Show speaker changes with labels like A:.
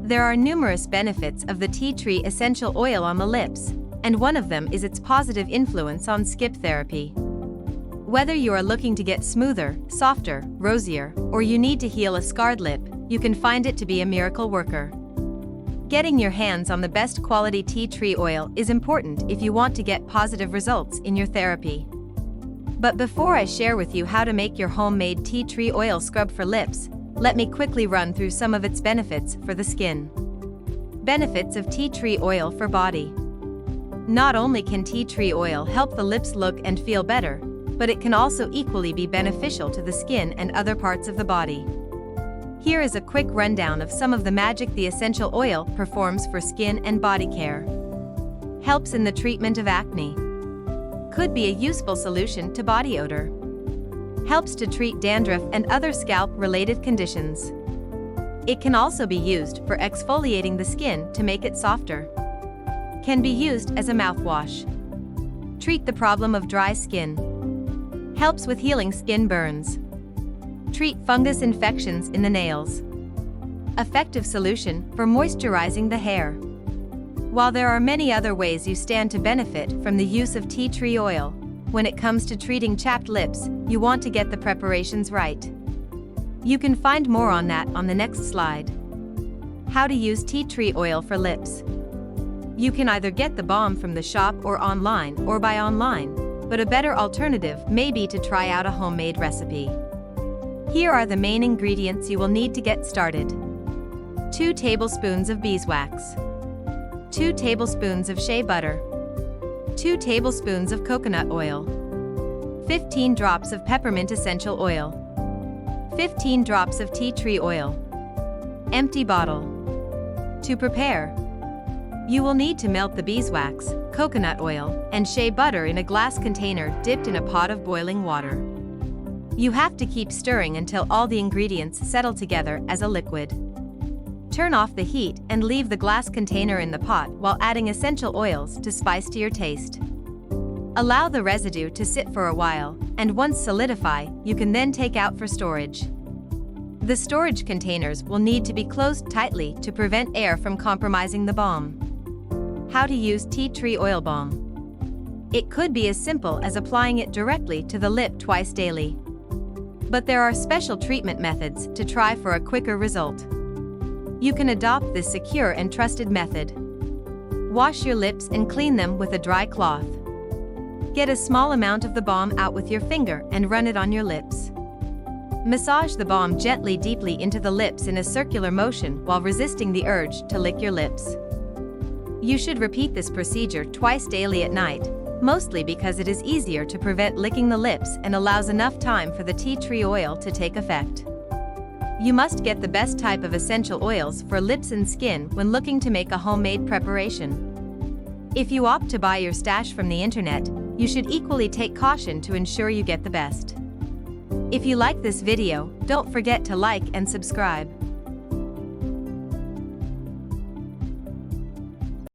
A: There are numerous benefits of the tea tree essential oil on the lips, and one of them is its positive influence on skip therapy. Whether you are looking to get smoother, softer, rosier, or you need to heal a scarred lip, you can find it to be a miracle worker. Getting your hands on the best quality tea tree oil is important if you want to get positive results in your therapy. But before I share with you how to make your homemade tea tree oil scrub for lips, let me quickly run through some of its benefits for the skin. Benefits of tea tree oil for body. Not only can tea tree oil help the lips look and feel better, but it can also equally be beneficial to the skin and other parts of the body. Here is a quick rundown of some of the magic the essential oil performs for skin and body care. Helps in the treatment of acne. Could be a useful solution to body odor. Helps to treat dandruff and other scalp-related conditions. It can also be used for exfoliating the skin to make it softer. Can be used as a mouthwash. Treat the problem of dry skin. Helps with healing skin burns. Treat fungus infections in the nails. Effective solution for moisturizing the hair. While there are many other ways you stand to benefit from the use of tea tree oil, when it comes to treating chapped lips, you want to get the preparations right. You can find more on that on the next slide. How to use tea tree oil for lips. You can either get the balm from the shop or online or buy online, but a better alternative may be to try out a homemade recipe. Here are the main ingredients you will need to get started. 2 tablespoons of beeswax. 2 tablespoons of shea butter. 2 tablespoons of coconut oil. 15 drops of peppermint essential oil. 15 drops of tea tree oil. Empty bottle. To prepare, you will need to melt the beeswax, coconut oil, and shea butter in a glass container dipped in a pot of boiling water. You have to keep stirring until all the ingredients settle together as a liquid. Turn off the heat and leave the glass container in the pot while adding essential oils to spice to your taste. Allow the residue to sit for a while, and once solidify, you can then take out for storage. The storage containers will need to be closed tightly to prevent air from compromising the balm. How to use tea tree oil balm. It could be as simple as applying it directly to the lip twice daily. But there are special treatment methods to try for a quicker result. You can adopt this secure and trusted method. Wash your lips and clean them with a dry cloth. Get a small amount of the balm out with your finger and run it on your lips. Massage the balm gently deeply into the lips in a circular motion while resisting the urge to lick your lips. You should repeat this procedure twice daily at night, mostly because it is easier to prevent licking the lips and allows enough time for the tea tree oil to take effect. You must get the best type of essential oils for lips and skin when looking to make a homemade preparation. If you opt to buy your stash from the internet, you should equally take caution to ensure you get the best. If you like this video, don't forget to like and subscribe.